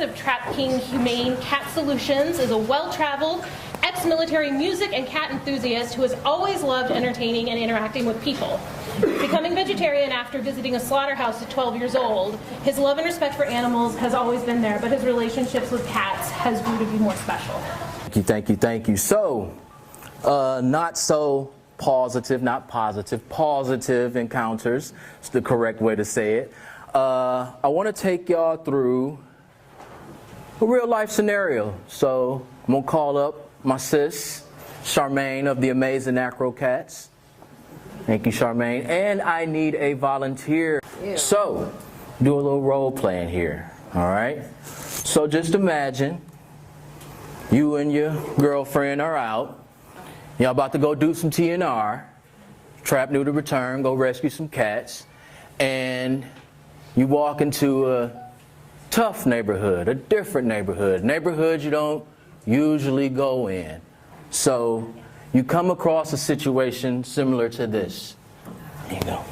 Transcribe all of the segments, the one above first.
of TrapKing Humane Cat Solutions is a well-traveled, ex-military music and cat enthusiast who has always loved entertaining and interacting with people. Becoming vegetarian after visiting a slaughterhouse at 12 years old, his love and respect for animals has always been there, but his relationships with cats has grew to be more special. Thank you. So, not so positive encounters is the correct way to say it. I want to take y'all through a real life scenario. So, I'm going to call up my sis, Charmaine of the Amazing Acro Cats. Thank you, Charmaine. And I need a volunteer. Yeah. So, do a little role playing here. All right? So, just imagine you and your girlfriend are out. Y'all about to go do some TNR. Trap new to return, go rescue some cats. And you walk into a tough neighborhood, a different neighborhood you don't usually go in. So, you come across a situation similar to this. There you go.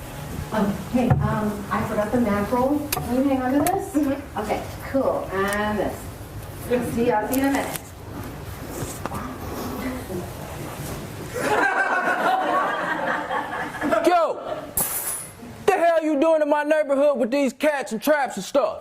Hey, I forgot the mackerel. Will you hang on to this? Mm-hmm. Okay, cool. And this. I'll see you in a minute. Yo! What the hell you doing in my neighborhood with these cats and traps and stuff?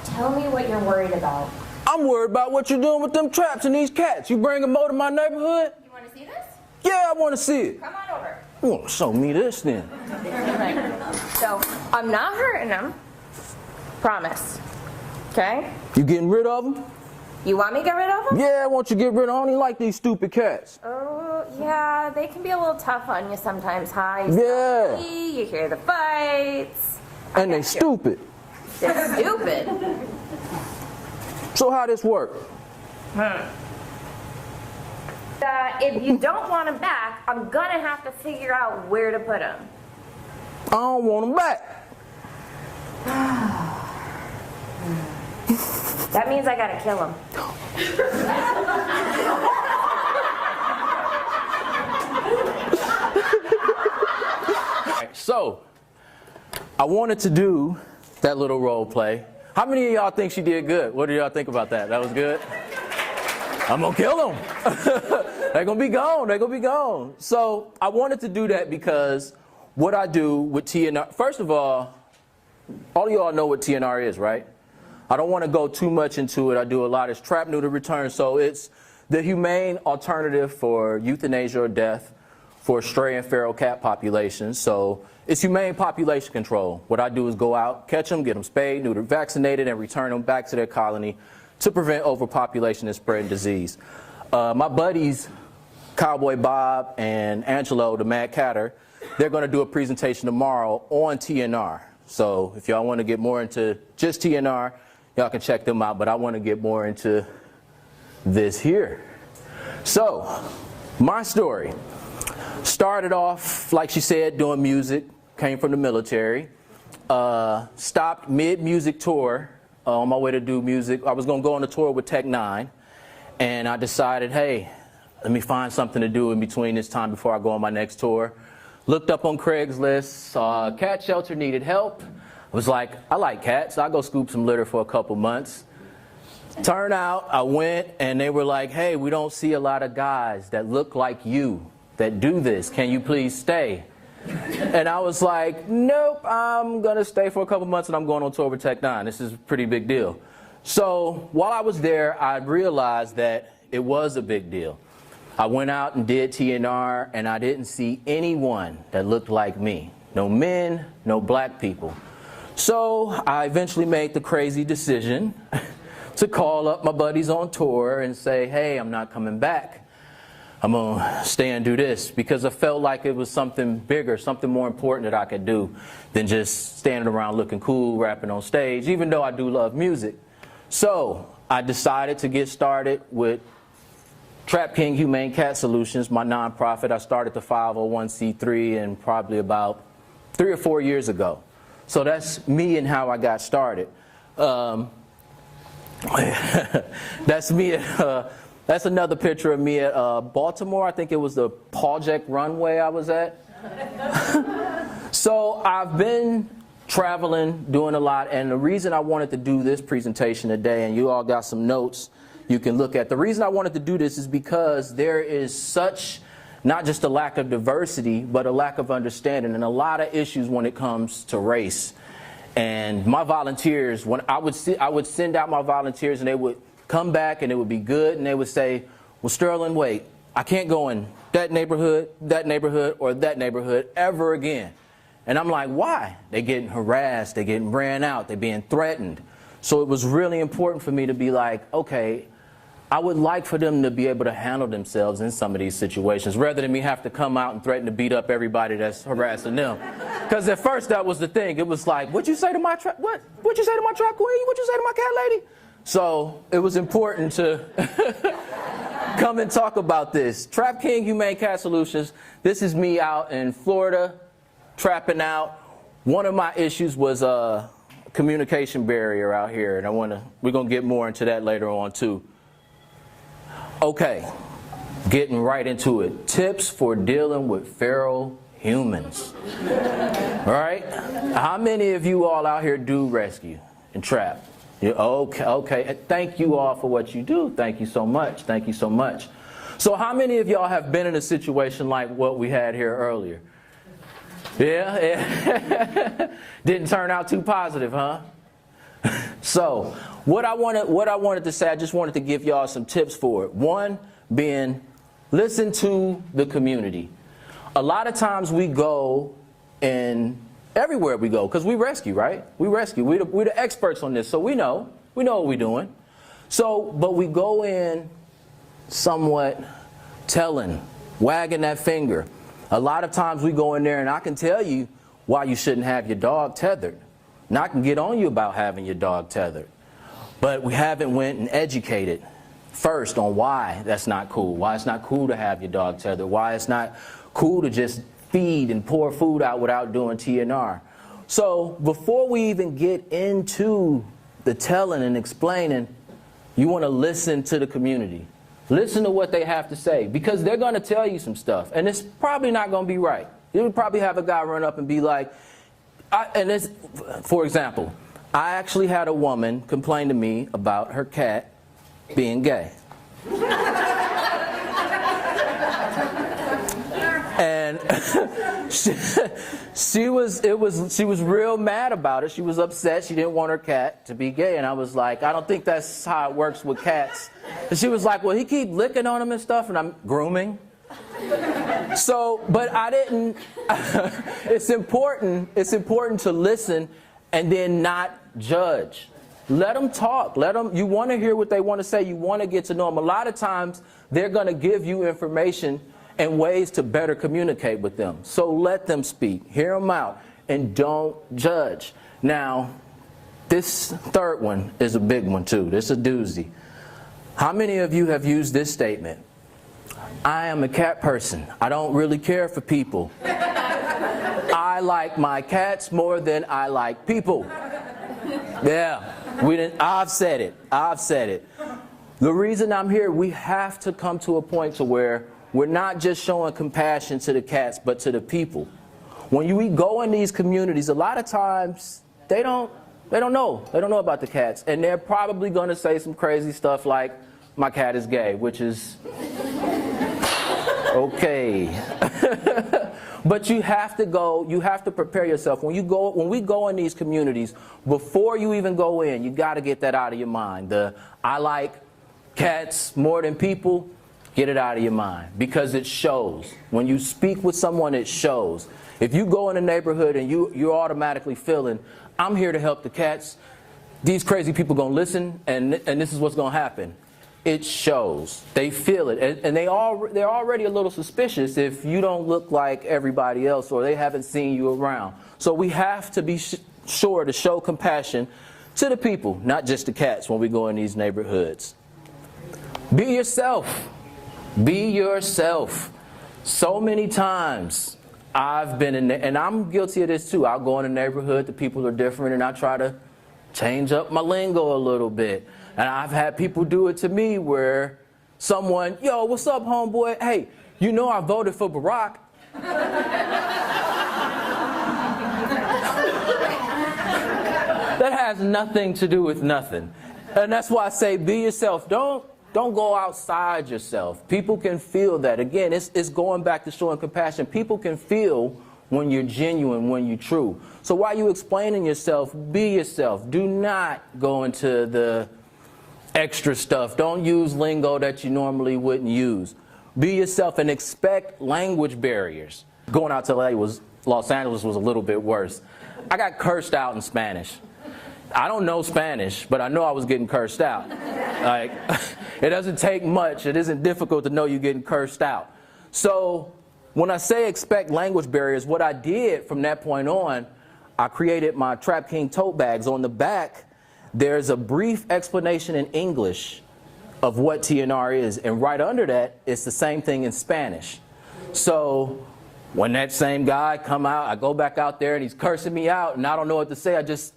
Tell me what you're worried about. I'm worried about what you're doing with them traps and these cats. You bringing more to my neighborhood? You want to see this? Yeah, I want to see it. Come on over. You want to show me this then? Right. So, I'm not hurting them. Promise. Okay? You getting rid of them? You want me to get rid of them? Yeah, I want you to get rid of them. I don't even like these stupid cats. Oh, yeah. They can be a little tough on you sometimes, huh? You hear the fights. And they stupid. They're stupid. So how this work? If you don't want them back, I'm gonna have to figure out where to put them. I don't want them back. That means I gotta kill them. Alright, so I wanted to do that little role play. How many of y'all think she did good? What do y'all think about that? That was good? I'm gonna kill them. They're gonna be gone. So I wanted to do that because what I do with TNR, first of all of y'all know what TNR is, right? I don't want to go too much into it. I do a lot. It's trap new to return. So it's the humane alternative for euthanasia or death for stray and feral cat populations. So it's humane population control. What I do is go out, catch them, get them spayed, neutered, vaccinated, and return them back to their colony to prevent overpopulation and spreading disease. My buddies, Cowboy Bob and Angelo, the Mad Catter, they're going to do a presentation tomorrow on TNR. So if y'all want to get more into just TNR, y'all can check them out. But I want to get more into this here. So my story started off, like she said, doing music. Came from the military. Stopped mid-music tour on my way to do music. I was going to go on a tour with Tech 9. And I decided, hey, let me find something to do in between this time before I go on my next tour. Looked up on Craigslist, saw a cat shelter needed help. I was like, I like cats. I'll go scoop some litter for a couple months. Turn out, I went, and they were like, hey, we don't see a lot of guys that look like you that do this. Can you please stay? And I was like, nope, I'm going to stay for a couple months, and I'm going on tour with Tech 9. This is a pretty big deal. So while I was there, I realized that it was a big deal. I went out and did TNR, and I didn't see anyone that looked like me. No men, no black people. So I eventually made the crazy decision to call up my buddies on tour and say, hey, I'm not coming back. I'm going to stay and do this, because I felt like it was something bigger, something more important that I could do than just standing around looking cool, rapping on stage, even though I do love music. So I decided to get started with TrapKing Humane Cat Solutions, my nonprofit. I started the 501c3 and probably about 3 or 4 years ago. So that's me and how I got started. That's me. That's another picture of me at Baltimore. I think it was the Pawsitive runway I was at. So I've been traveling, doing a lot, and the reason I wanted to do this presentation today, and you all got some notes you can look at. The reason I wanted to do this is because there is such, not just a lack of diversity, but a lack of understanding and a lot of issues when it comes to race. And my volunteers, when I would send out my volunteers and they would come back and it would be good, and they would say, well, Sterling, wait, I can't go in that neighborhood, or that neighborhood ever again. And I'm like, why? They're getting harassed, they're getting ran out, they're being threatened. So it was really important for me to be like, okay, I would like for them to be able to handle themselves in some of these situations, rather than me have to come out and threaten to beat up everybody that's harassing them. Because at first that was the thing. It was like, what'd you say to my trap? What'd you say to my trap queen? What'd you say to my cat lady? So it was important to come and talk about this. TrapKing Humane Cat Solutions. This is me out in Florida, trapping out. One of my issues was a communication barrier out here, and we're gonna get more into that later on too. Okay, getting right into it. Tips for dealing with feral humans. All right, how many of you all out here do rescue and trap? Okay. Thank you all for what you do. Thank you so much. Thank you so much. So how many of y'all have been in a situation like what we had here earlier? Yeah. Didn't turn out too positive, huh? So what I wanted to say, I just wanted to give y'all some tips for it. One being, listen to the community. A lot of times we go and everywhere we go, because we rescue, right? We rescue. We're the experts on this, so we know what we're doing. So, but we go in somewhat telling, wagging that finger. A lot of times we go in there and I can tell you why you shouldn't have your dog tethered. And I can get on you about having your dog tethered. But we haven't went and educated first on why that's not cool. Why it's not cool to have your dog tethered. Why it's not cool to just feed and pour food out without doing TNR. So before we even get into the telling and explaining, you want to listen to the community. Listen to what they have to say, because they're going to tell you some stuff, and it's probably not going to be right. You would probably have a guy run up and be like, for example, I actually had a woman complain to me about her cat being gay. And she was real mad about it. She was upset. She didn't want her cat to be gay. And I was like, I don't think that's how it works with cats. And she was like, well, he keep licking on him and stuff, and I'm grooming. So, but I didn't, it's important to listen and then not judge. Let them talk. You want to hear what they want to say. You want to get to know them. A lot of times they're going to give you information and ways to better communicate with them. So let them speak. Hear them out and don't judge. Now, this third one is a big one too. This is a doozy. How many of you have used this statement? I am a cat person. I don't really care for people. I like my cats more than I like people. Yeah, I've said it. The reason I'm here, we have to come to a point to where we're not just showing compassion to the cats, but to the people. When we go in these communities, a lot of times they don't know about the cats, and they're probably going to say some crazy stuff like, my cat is gay, which is okay. But you have to prepare yourself. When we go in these communities, before you even go in, you got to get that out of your mind. I like cats more than people, get it out of your mind, because it shows. When you speak with someone, it shows. If you go in a neighborhood and you're automatically feeling, I'm here to help the cats, these crazy people going to listen, and this is what's going to happen. It shows. They feel it. And they're already a little suspicious if you don't look like everybody else or they haven't seen you around. So we have to be sure to show compassion to the people, not just the cats, when we go in these neighborhoods. Be yourself. Be yourself. So many times I've been in there, and I'm guilty of this too. I'll go in a neighborhood, the people are different, and I try to change up my lingo a little bit. And I've had people do it to me where someone, yo, what's up, homeboy? Hey, you know I voted for Barack. It has nothing to do with nothing. And that's why I say be yourself. Don't go outside yourself. People can feel that. Again, it's going back to showing compassion. People can feel when you're genuine, when you're true. So while you're explaining yourself, be yourself. Do not go into the extra stuff. Don't use lingo that you normally wouldn't use. Be yourself and expect language barriers. Going out to Los Angeles was a little bit worse. I got cursed out in Spanish. I don't know Spanish, but I know I was getting cursed out. Like, it doesn't take much. It isn't difficult to know you're getting cursed out. So when I say expect language barriers, what I did from that point on, I created my TrapKing tote bags. On the back, there's a brief explanation in English of what TNR is. And right under that, it's the same thing in Spanish. So when that same guy come out, I go back out there and he's cursing me out and I don't know what to say. I just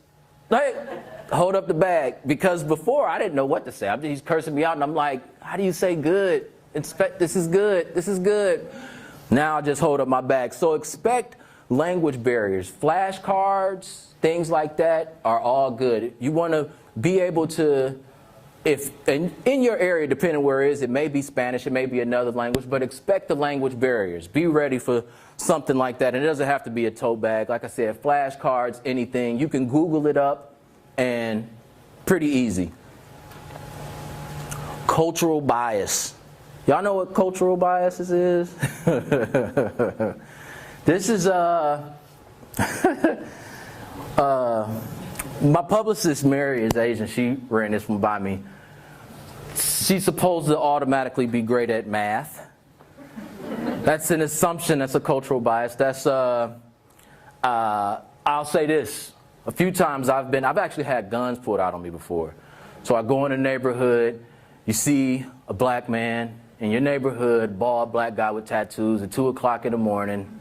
hold up the bag, because before I didn't know what to say. He's cursing me out and I'm like, how do you say good? This is good. This is good. Now I just hold up my bag. So expect language barriers. Flashcards, things like that are all good. You want to be able to, if in your area, depending where it is, it may be Spanish, it may be another language, but expect the language barriers. Be ready for something like that. And it doesn't have to be a tote bag. Like I said, flashcards, anything. You can Google it up and pretty easy. Cultural bias. Y'all know what cultural biases is? This is my publicist Mary is Asian. She ran this one by me. She's supposed to automatically be great at math. That's an assumption. That's a cultural bias. That's I'll say this. A few times I've actually had guns pulled out on me before. So I go in a neighborhood, you see a black man in your neighborhood, bald black guy with tattoos at 2 o'clock in the morning,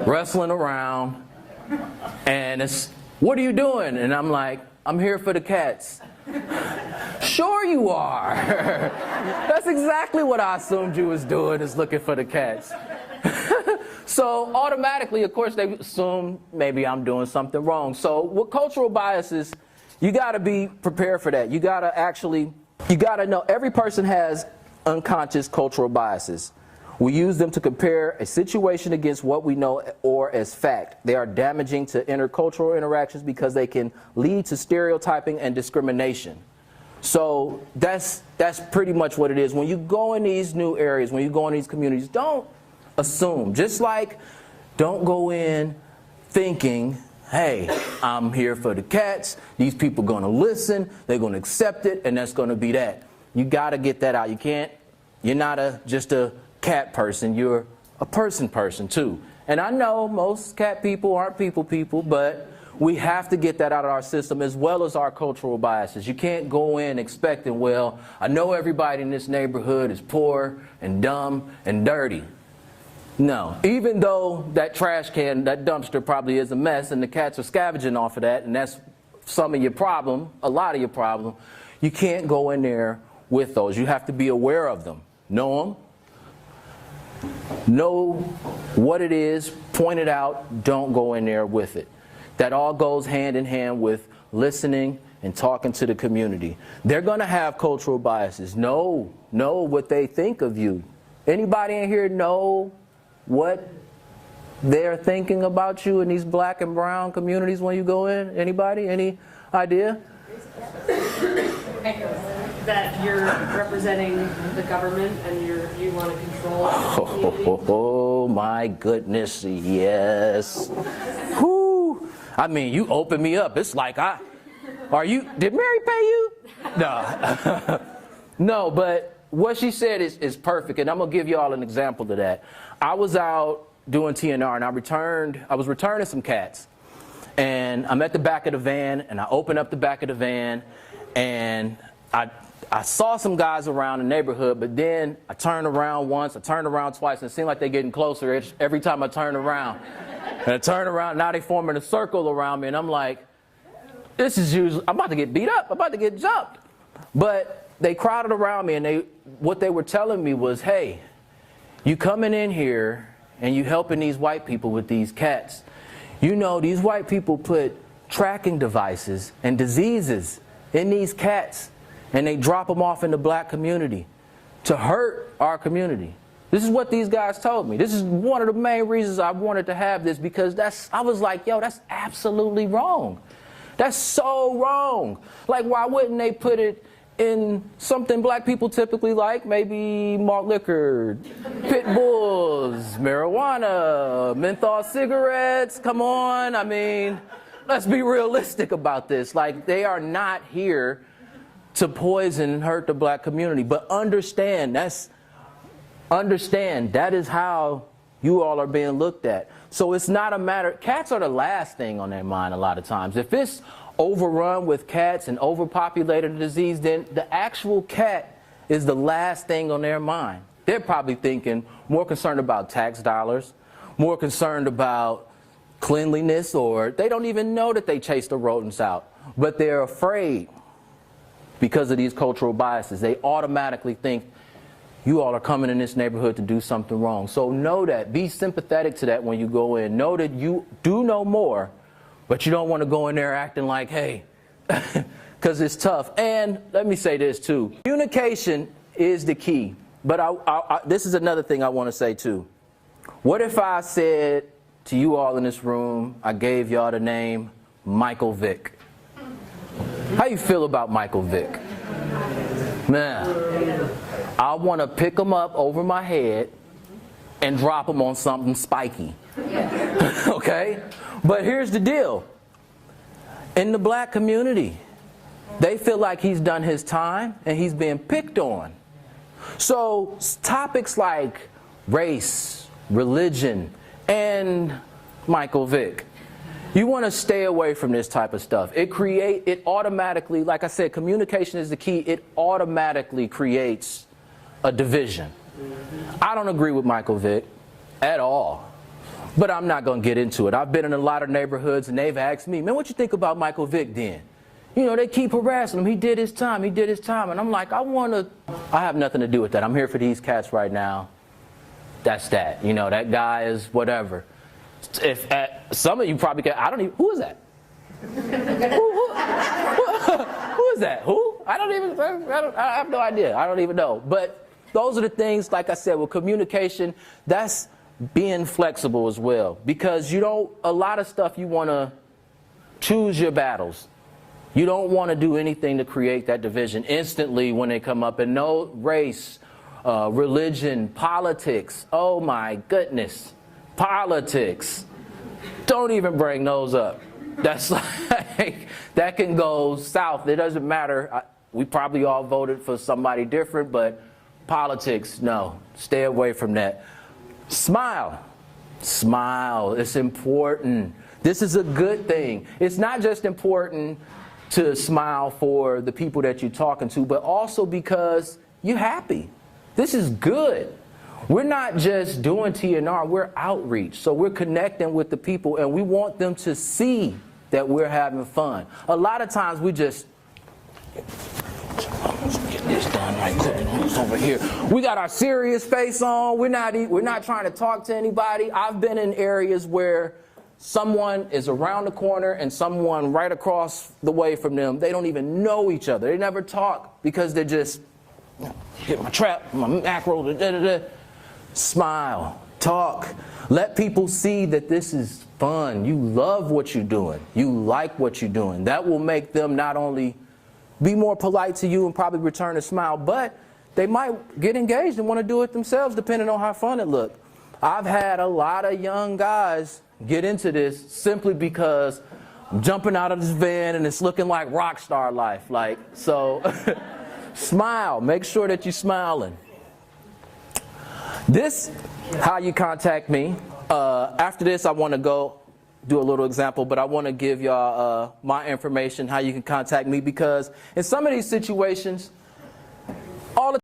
wrestling around, and it's, what are you doing? And I'm like, I'm here for the cats. Sure you are. That's exactly what I assumed you was doing, is looking for the cats. So automatically, of course, they assume maybe I'm doing something wrong. So with cultural biases, you got to be prepared for that. You got to know every person has unconscious cultural biases. We use them to compare a situation against what we know or as fact. They are damaging to intercultural interactions because they can lead to stereotyping and discrimination. So that's pretty much what it is. When you go in these new areas, when you go in these communities, don't assume. Just like don't go in thinking, hey, I'm here for the cats, these people are going to listen, they're going to accept it, and that's going to be that. You got to get that out. You're not just a cat person, you're a person too. And I know most cat people aren't people, but we have to get that out of our system, as well as our cultural biases. You can't go in expecting, well, I know everybody in this neighborhood is poor and dumb and dirty. No. Even though that trash can, that dumpster probably is a mess and the cats are scavenging off of that, and that's some of your problem, a lot of your problem, you can't go in there with those. You have to be aware of them. Know them. Know what it is. Point it out. Don't go in there with it. That all goes hand in hand with listening and talking to the community. They're going to have cultural biases. Know what they think of you. Anybody in here know what they're thinking about you in these black and brown communities when you go in? Anybody? Any idea? That you're representing the government and you want to control the community. Oh my goodness, yes. Whew. I mean, you open me up. It's like did Mary pay you? No. No, but what she said is perfect, and I'm going to give you all an example to that. I was out doing TNR, and I was returning some cats. And I'm at the back of the van, and I open up the back of the van, and I saw some guys around the neighborhood, but then I turned around once, I turned around twice, and it seemed like they're getting closer every time I turn around. And I turn around, now they're forming a circle around me, and I'm like, this is usually, I'm about to get beat up, I'm about to get jumped. But they crowded around me, and what they were telling me was, hey, you coming in here, and you helping these white people with these cats. You know, these white people put tracking devices and diseases in these cats, and they drop them off in the black community to hurt our community. This is what these guys told me. This is one of the main reasons I wanted to have this, because I was like, yo, that's absolutely wrong. That's so wrong. Like, why wouldn't they put it in something black people typically like? Maybe malt liquor, pit bulls, marijuana, menthol cigarettes. Come on. I mean, let's be realistic about this. Like, they are not here to poison and hurt the black community. But understand that is how you all are being looked at. So it's not a matter, cats are the last thing on their mind a lot of times. If it's overrun with cats and overpopulated disease, then the actual cat is the last thing on their mind. They're probably thinking, more concerned about tax dollars, more concerned about cleanliness, or they don't even know that they chase the rodents out. But they're afraid because of these cultural biases. They automatically think, you all are coming in this neighborhood to do something wrong. So know that. Be sympathetic to that when you go in. Know that you do know more, but you don't want to go in there acting like, hey, because it's tough. And let me say this too. Communication is the key. But this is another thing I want to say too. What if I said to you all in this room, I gave y'all the name Michael Vick? How you feel about Michael Vick? Man, I want to pick him up over my head and drop him on something spiky. Okay? But here's the deal. In the black community, they feel like he's done his time and he's being picked on. So topics like race, religion, and Michael Vick, you want to stay away from this type of stuff. It automatically, like I said, communication is the key. It automatically creates a division. I don't agree with Michael Vick at all, but I'm not going to get into it. I've been in a lot of neighborhoods and they've asked me, man, what you think about Michael Vick then? You know, they keep harassing him. He did his time. And I'm like, I have nothing to do with that. I'm here for these cats right now. That's that. You know, that guy is whatever. If some of you probably can, who is that? who is that? Who? I have no idea. I don't even know. But those are the things, like I said, with communication, that's being flexible as well. Because a lot of stuff you want to choose your battles. You don't want to do anything to create that division instantly when they come up. And no race, religion, politics. Oh my goodness. Politics. Don't even bring those up. That's like, that can go south. It doesn't matter. We probably all voted for somebody different, but politics, no. Stay away from that. Smile. Smile. It's important. This is a good thing. It's not just important to smile for the people that you're talking to, but also because you're happy. This is good. We're not just doing TNR, we're outreach. So we're connecting with the people and we want them to see that we're having fun. A lot of times we just get this done right quick. Over here. We got our serious face on. We're not trying to talk to anybody. I've been in areas where someone is around the corner and someone right across the way from them. They don't even know each other. They never talk because they're just hit my trap, my mackerel, Smile, talk, let people see that this is fun. You love what you're doing. You like what you're doing. That will make them not only be more polite to you and probably return a smile, but they might get engaged and want to do it themselves depending on how fun it looks. I've had a lot of young guys get into this simply because I'm jumping out of this van and it's looking like rock star life. So smile, make sure that you're smiling. This, how you contact me. After this, I want to go do a little example, but I want to give y'all my information, how you can contact me, because in some of these situations, all the